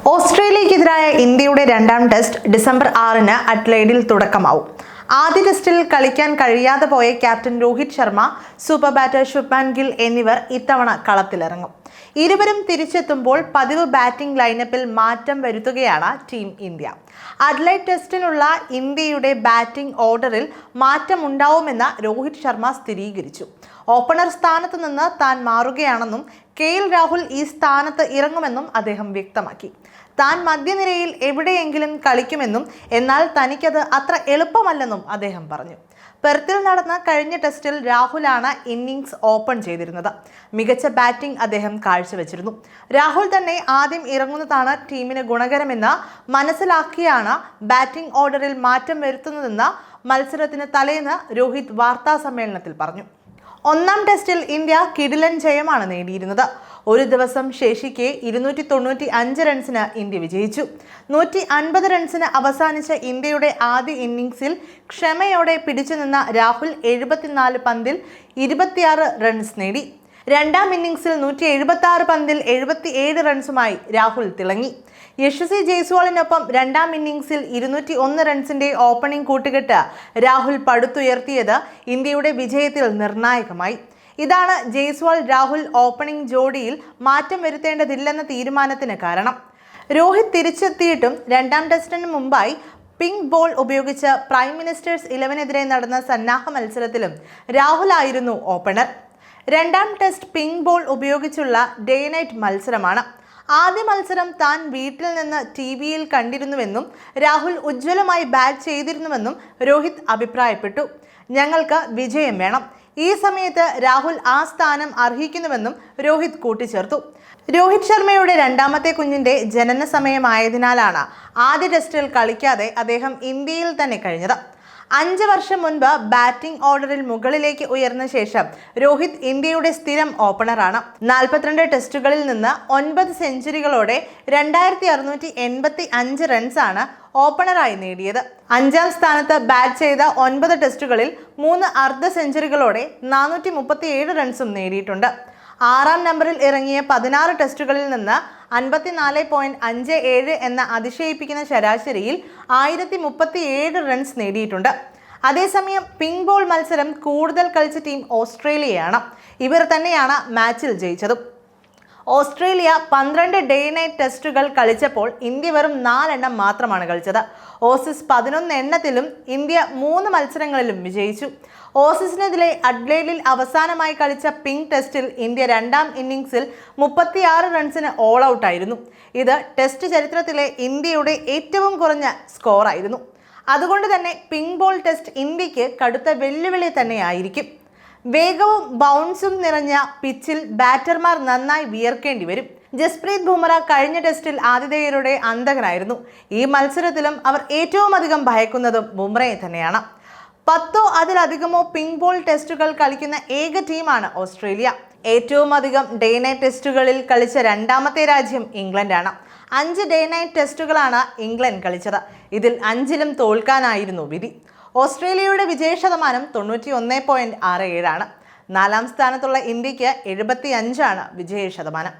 ഓസ്ട്രേലിയക്കെതിരായ ഇന്ത്യയുടെ രണ്ടാം test December 6-ന് അഡ്ലെയ്ഡിൽ തുടക്കമാവും. ആദ്യ ടെസ്റ്റിൽ കളിക്കാൻ കഴിയാതെ പോയ captain Rohit Sharma, super batter Shubman Gill എന്നിവർ ഇത്തവണ കളത്തിലിറങ്ങും. ഇരുവരും തിരിച്ചെത്തുമ്പോൾ പതിവ് ബാറ്റിംഗ് ലൈനപ്പിൽ മാറ്റം വരുത്തുകയാണ് ടീം ഇന്ത്യ. അഡ്ലെയ്ഡ് ടെസ്റ്റിനുള്ള ഇന്ത്യയുടെ ബാറ്റിംഗ് ഓർഡറിൽ മാറ്റമുണ്ടാവുമെന്ന് രോഹിത് ശർമ്മ സ്ഥിരീകരിച്ചു. ഓപ്പണർ സ്ഥാനത്ത് നിന്ന് താൻ മാറുകയാണെന്നും KL രാഹുൽ ഈ സ്ഥാനത്ത് ഇറങ്ങുമെന്നും അദ്ദേഹം വ്യക്തമാക്കി. താൻ മധ്യനിരയിൽ എവിടെയെങ്കിലും കളിക്കുമെന്നും എന്നാൽ തനിക്കത് അത്ര എളുപ്പമല്ലെന്നും അദ്ദേഹം പറഞ്ഞു. പെർത്തിൽ നടന്ന കഴിഞ്ഞ ടെസ്റ്റിൽ രാഹുലാണ് ഇന്നിംഗ്സ് ഓപ്പൺ ചെയ്തിരുന്നത്. മികച്ച ബാറ്റിംഗ് അദ്ദേഹം കാഴ്ചവെച്ചിരുന്നു. രാഹുൽ തന്നെ ആദ്യം ഇറങ്ങുന്നതാണ് ടീമിന് ഗുണകരമെന്ന് മനസ്സിലാക്കിയാണ് ബാറ്റിംഗ് ഓർഡറിൽ മാറ്റം വരുത്തുന്നതെന്ന് മത്സരത്തിന് തലേന്ന് രോഹിത് വാർത്താ സമ്മേളനത്തിൽ പറഞ്ഞു. ഒന്നാം ടെസ്റ്റിൽ ഇന്ത്യ കിടിലൻ ജയമാണ് നേടിയിരുന്നത്. ഒരു ദിവസം ശേഷിക്കെ 295 റൺസിന് ഇന്ത്യ വിജയിച്ചു. 150 റൺസിന് അവസാനിച്ച ഇന്ത്യയുടെ ആദ്യ ഇന്നിംഗ്സിൽ ക്ഷമയോടെ പിടിച്ചുനിന്ന രാഹുൽ 74 പന്തിൽ 26 റൺസ് നേടി. രണ്ടാം ഇന്നിംഗ്സിൽ 176 പന്തിൽ 77 റൺസുമായി രാഹുൽ തിളങ്ങി. യശസ്വി ജയ്സ്വാളിനൊപ്പം രണ്ടാം ഇന്നിംഗ്സിൽ 201 റൺസിന്റെ ഓപ്പണിംഗ് കൂട്ടുകെട്ട് രാഹുൽ പടുത്തുയർത്തിയത് ഇന്ത്യയുടെ വിജയത്തിൽ നിർണായകമായി. ഇതാണ് ജയ്സ്വാൾ രാഹുൽ ഓപ്പണിംഗ് ജോഡിയിൽ മാറ്റം വരുത്തേണ്ടതില്ലെന്ന തീരുമാനത്തിന് കാരണം. രോഹിത് തിരിച്ചെത്തിയിട്ടും രണ്ടാം ടെസ്റ്റിന് മുമ്പായി പിങ്ക് ബോൾ ഉപയോഗിച്ച് പ്രൈം മിനിസ്റ്റേഴ്സ് 11-നെതിരെ നടന്ന സന്നാഹ മത്സരത്തിലും രാഹുൽ ആയിരുന്നു ഓപ്പണർ. രണ്ടാം ടെസ്റ്റ് പിങ്ക് ബോൾ ഉപയോഗിച്ചുള്ള ഡേ നൈറ്റ് മത്സരമാണ്. ആദ്യ മത്സരം താൻ വീട്ടിൽ നിന്ന് TV-യിൽ കണ്ടിരുന്നുവെന്നും രാഹുൽ ഉജ്ജ്വലമായി ബാറ്റ് ചെയ്തിരുന്നുവെന്നും രോഹിത് അഭിപ്രായപ്പെട്ടു. ഞങ്ങൾക്ക് വിജയം വേണം. ഈ സമയത്ത് രാഹുൽ ആ സ്ഥാനം അർഹിക്കുന്നുവെന്നും രോഹിത് കൂട്ടിച്ചേർത്തു. രോഹിത് ശർമ്മയുടെ രണ്ടാമത്തെ കുഞ്ഞിന്റെ ജനന സമയമായതിനാലാണ് ആദ്യ ടെസ്റ്റിൽ കളിക്കാതെ അദ്ദേഹം ഇന്ത്യയിൽ തന്നെ കഴിഞ്ഞത്. 5 വർഷം മുൻപ് ബാറ്റിംഗ് ഓർഡറിൽ മുകളിലേക്ക് ഉയർന്ന ശേഷം രോഹിത് ഇന്ത്യയുടെ സ്ഥിരം ഓപ്പണറാണ്. 42 ടെസ്റ്റുകളിൽ നിന്ന് 9 സെഞ്ചുറികളോടെ 2685 റൺസാണ് ഓപ്പണറായി നേടിയത്. 5-ാം സ്ഥാനത്ത് ബാറ്റ് ചെയ്ത 9 ടെസ്റ്റുകളിൽ 3 അർദ്ധ സെഞ്ചുറികളോടെ 437 റൺസും നേടിയിട്ടുണ്ട്. 6-ാം നമ്പറിൽ ഇറങ്ങിയ 16 ടെസ്റ്റുകളിൽ നിന്ന് 54.57 എന്ന അതിശയിപ്പിക്കുന്ന ശരാശരിയിൽ 1037 റൺസ് നേടിയിട്ടുണ്ട്. അതേസമയം പിങ്ക് ബോൾ മത്സരം കൂടുതൽ കളിച്ച ടീം ഓസ്ട്രേലിയയാണ്. ഇവർ തന്നെയാണ് മാച്ചിൽ ജയിച്ചതും. ഓസ്ട്രേലിയ 12 ഡേ നൈറ്റ് ടെസ്റ്റുകൾ കളിച്ചപ്പോൾ ഇന്ത്യ വെറും 4 എണ്ണം മാത്രമാണ് കളിച്ചത്. ഓസീസ് 11 എണ്ണത്തിലും ഇന്ത്യ 3 മത്സരങ്ങളിലും വിജയിച്ചു. ഓസീസിനെതിരെ അഡ്ലെയ്ഡിൽ അവസാനമായി കളിച്ച പിങ്ക് ടെസ്റ്റിൽ ഇന്ത്യ രണ്ടാം ഇന്നിംഗ്സിൽ 36 റൺസിന് ഓൾ ഔട്ടായിരുന്നു. ഇത് ടെസ്റ്റ് ചരിത്രത്തിലെ ഇന്ത്യയുടെ ഏറ്റവും കുറഞ്ഞ സ്കോറായിരുന്നു. അതുകൊണ്ട് തന്നെ പിങ്ക് ബോൾ ടെസ്റ്റ് ഇന്ത്യക്ക് കടുത്ത വെല്ലുവിളി തന്നെയായിരിക്കും. വേഗവും ബൗൺസും നിറഞ്ഞ പിച്ചിൽ ബാറ്റർമാർ നന്നായി വിയർക്കേണ്ടി വരും. ജസ്പ്രീത് ബുംറ കഴിഞ്ഞ ടെസ്റ്റിൽ ആതിഥേയരുടെ അന്തകനായിരുന്നു. ഈ മത്സരത്തിലും അവർ ഏറ്റവും അധികം ഭയക്കുന്നതും ബുംറയെ തന്നെയാണ്. 10 അതിലധികമോ പിങ്ക് ബോൾ ടെസ്റ്റുകൾ കളിക്കുന്ന ഏക ടീമാണ് ഓസ്ട്രേലിയ. ഏറ്റവും അധികം ഡേ നൈറ്റ് ടെസ്റ്റുകളിൽ കളിച്ച രണ്ടാമത്തെ രാജ്യം ഇംഗ്ലണ്ടാണ്. 5 ഡേ നൈറ്റ് ടെസ്റ്റുകളാണ് ഇംഗ്ലണ്ട് കളിച്ചത്. ഇതിൽ 5-ലും തോൽക്കാനായിരുന്നു വിധി. ഓസ്ട്രേലിയയുടെ വിജയശതമാനം 91.67 ആണ്. 4-ാം സ്ഥാനത്തുള്ള ഇന്ത്യക്ക് 75 ആണ് വിജയശതമാനം.